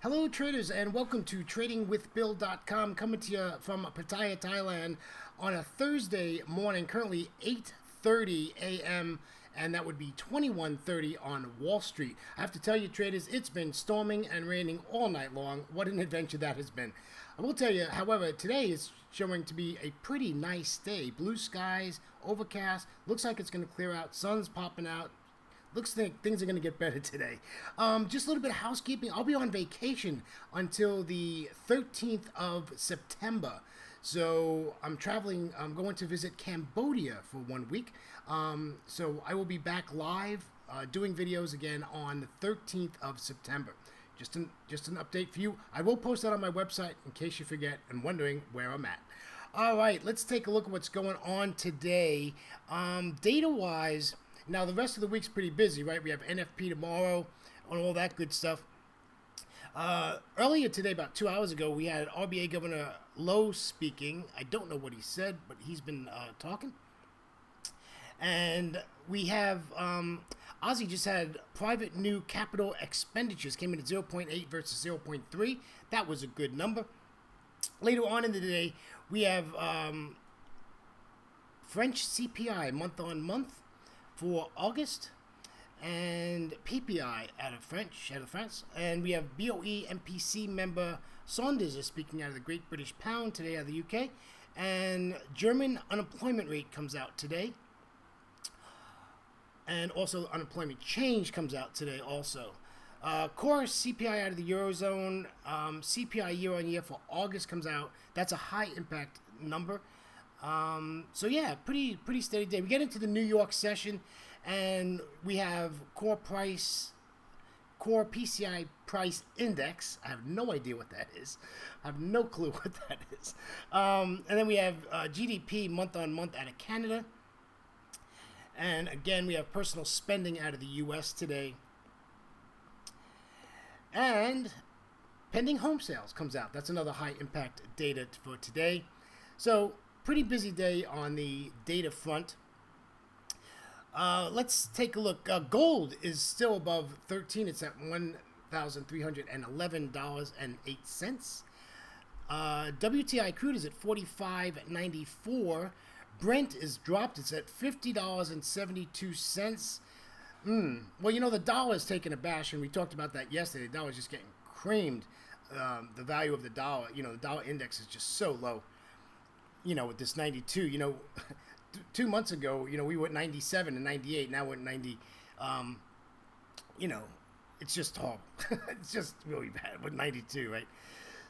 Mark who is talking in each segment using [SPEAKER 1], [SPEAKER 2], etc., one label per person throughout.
[SPEAKER 1] Hello, traders, and welcome to TradingWithBill.com, coming to you from Pattaya, Thailand, on a Thursday morning, currently 8:30 a.m., and that would be 21:30 on Wall Street. I have to tell you, traders, it's been storming and raining all night long. What an adventure that has been. I will tell you, however, today is showing to be a pretty nice day. Blue skies, overcast, looks like it's going to clear out, sun's popping out. Looks like things are going to get better today. Just a little bit of housekeeping. I'll be on vacation until the 13th of September. So I'm traveling. I'm going to visit Cambodia for 1 week. So I will be back live doing videos again on the 13th of September. Just an update for you. I will post that on my website in case you forget and wondering where I'm at. All right, let's take a look at what's going on today. Data-wise, now, the rest of the week's pretty busy, right? We have NFP tomorrow and all that good stuff. Earlier today, about 2 hours ago, we had RBA Governor Lowe speaking. I don't know what he said, but he's been talking. And we have Aussie just had private new capital expenditures, came in at 0.8 versus 0.3. That was a good number. Later on in the day, we have French CPI month on month for August, and PPI out of France, and we have BOE MPC member Saunders is speaking out of the Great British Pound today out of the UK, and German unemployment rate comes out today, and also unemployment change comes out today also. Core CPI out of the Eurozone, CPI year on year for August comes out. That's a high impact number. So yeah, pretty steady day. We get into the New York session, and we have core PCI price index. I have no idea what that is. I have no clue what that is. And then we have GDP month on month out of Canada, and again we have personal spending out of the U.S. today, and pending home sales comes out. That's another high impact data for today. So pretty busy day on the data front. Let's take a look. Gold is still above 13. It's at $1,311.08. WTI crude is at $45.94. Brent is dropped. It's at $50.72. Well, you know, the dollar is taking a bash, and we talked about that yesterday. The dollar is just getting creamed. The value of the dollar, you know, the dollar index is just so low. You know, with this 92, you know, 2 months ago, you know, we were at 97 and 98. Now we're at 90. You know, it's just horrible. It's just really bad with 92, right?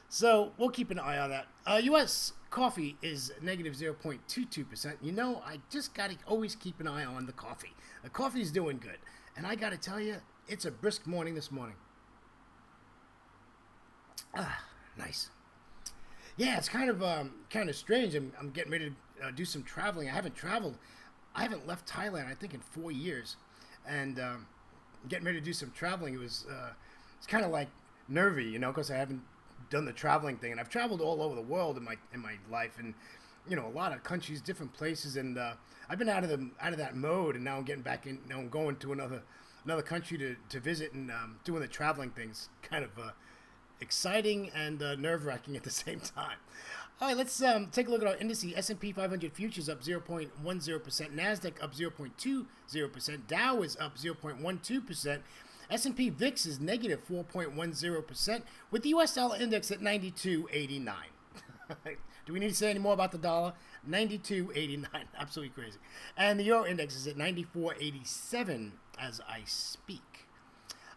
[SPEAKER 1] So we'll keep an eye on that. U.S. coffee is negative 0.22%. You know, I just got to always keep an eye on the coffee. The coffee's doing good. And I got to tell you, it's a brisk morning this morning. Nice. Yeah, it's kind of strange. I'm getting ready to do some traveling. I haven't left Thailand, I think, in 4 years, and getting ready to do some traveling. It's kind of like nervy, you know, because I haven't done the traveling thing, and I've traveled all over the world in my life, and you know, a lot of countries, different places, and I've been out of that mode, and now I'm getting back in. Now I'm going to another country to visit, and doing the traveling things, kind of. Exciting and nerve-wracking at the same time. All right, let's take a look at our indices. S&P 500 futures up 0.10%, NASDAQ up 0.20%, Dow is up 0.12%, S&P VIX is negative 4.10%, with the U.S. dollar index at 92.89. Do we need to say any more about the dollar? 92.89, absolutely crazy. And the euro index is at 94.87 as I speak.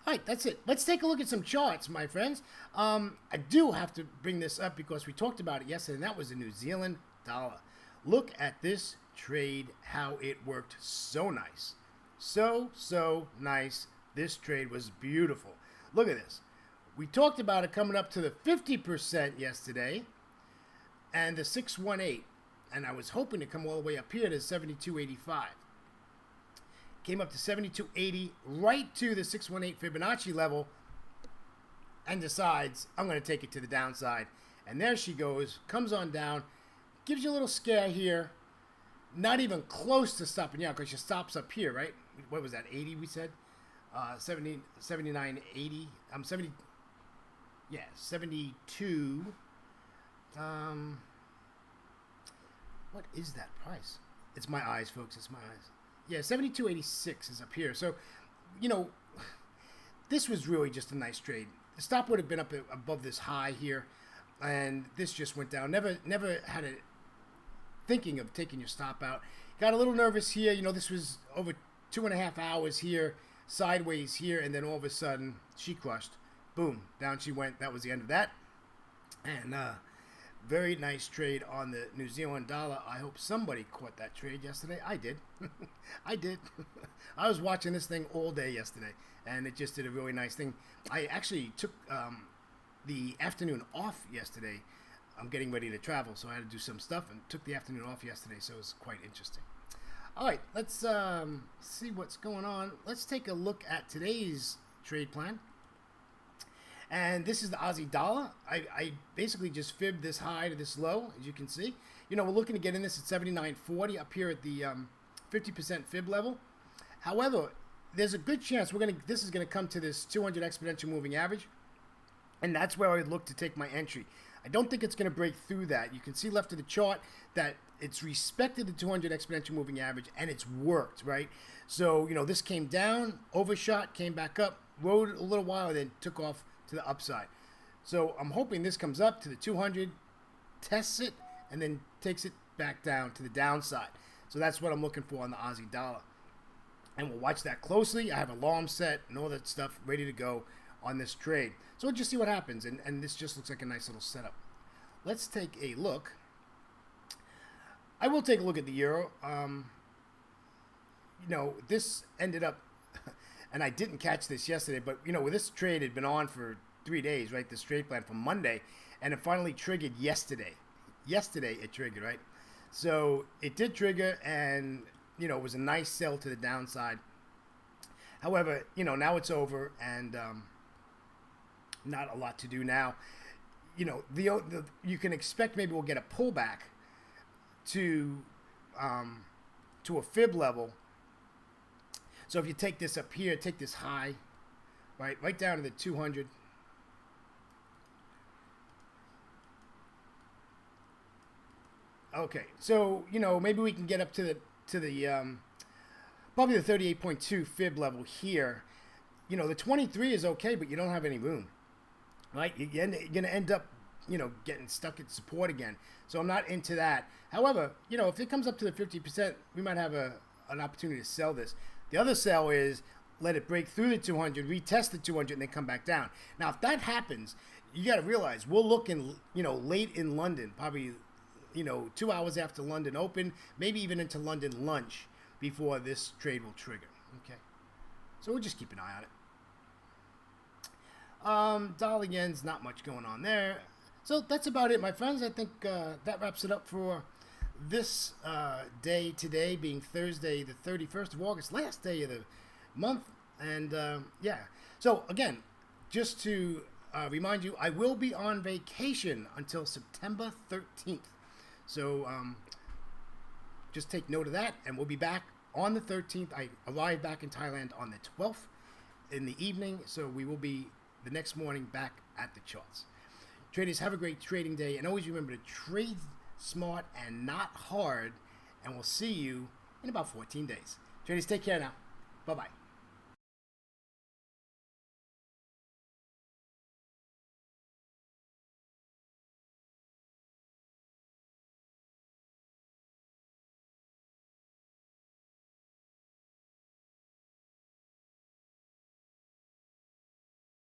[SPEAKER 1] All right, that's it. Let's take a look at some charts, my friends. I do have to bring this up because we talked about it yesterday, and that was the New Zealand dollar. Look at this trade, how it worked so nice. So nice. This trade was beautiful. Look at this. We talked about it coming up to the 50% yesterday and the 618, and I was hoping to come all the way up here to 72.85. Came up to 72.80, right to the 618 Fibonacci level, and decides, I'm going to take it to the downside. And there she goes, comes on down, gives you a little scare here. Not even close to stopping out, because she stops up here, right? What was that, 80 we said? 70, 79, 80. 70, Yeah, 72. Um, what is that price? It's my eyes, folks. It's my eyes. Yeah, 72.86 is up here. So, you know, this was really just a nice trade. The stop would have been up above this high here, and this just went down. Never had a thinking of taking your stop out. Got a little nervous here. You know, this was over 2.5 hours here, sideways here, and then all of a sudden she crushed. Boom, down she went. That was the end of that. And very nice trade on the New Zealand dollar. I hope somebody caught that trade yesterday. I did. I did. I was watching this thing all day yesterday, and it just did a really nice thing. I actually took the afternoon off yesterday. I'm getting ready to travel, so I had to do some stuff, and took the afternoon off yesterday, so it was quite interesting. All right, let's see what's going on. Let's take a look at today's trade plan. And this is the Aussie dollar. I basically just fibbed this high to this low, as you can see. You know, we're looking to get in this at 79.40 up here at the 50% fib level. However, there's a good chance this is gonna come to this 200 exponential moving average, and that's where I would look to take my entry. I don't think it's gonna break through that. You can see left of the chart that it's respected the 200 exponential moving average, and it's worked, right? So, you know, this came down, overshot, came back up, rode a little while, and then took off to the upside. So I'm hoping this comes up to the 200, tests it, and then takes it back down to the downside. So that's what I'm looking for on the Aussie dollar. And we'll watch that closely. I have alarm set and all that stuff ready to go on this trade. So we'll just see what happens. And this just looks like a nice little setup. Let's take a look. I will take a look at the euro. You know, this ended up, and I didn't catch this yesterday, but, you know, this trade had been on for 3 days, right? This trade plan from Monday, and it finally triggered yesterday. Yesterday it triggered, right? So it did trigger, and, you know, it was a nice sell to the downside. However, you know, now it's over, and not a lot to do now. You know, you can expect maybe we'll get a pullback to a fib level. So if you take this up here, take this high, right down to the 200. Okay, so, you know, maybe we can get up to the probably the 38.2 fib level here. You know, the 23 is okay, but you don't have any room, right? You're going to end up, you know, getting stuck at support again. So I'm not into that. However, you know, if it comes up to the 50%, we might have an opportunity to sell this. The other sell is let it break through the 200, retest the 200, and then come back down. Now, if that happens, you got to realize we're looking, you know, late in London, probably, you know, 2 hours after London open, maybe even into London lunch before this trade will trigger. Okay, so we'll just keep an eye on it. Dollar yen's not much going on there. So that's about it, my friends. I think that wraps it up for this day today, being Thursday the 31st of August, last day of the month. And yeah, so again, just to remind you, I will be on vacation until September 13th. So just take note of that, and we'll be back on the 13th. I arrive back in Thailand on the 12th in the evening, so we will be the next morning back at the charts. Traders, have a great trading day, and always remember to trade smart and not hard, and we'll see you in about 14 days. Traders, take care now. Bye-bye.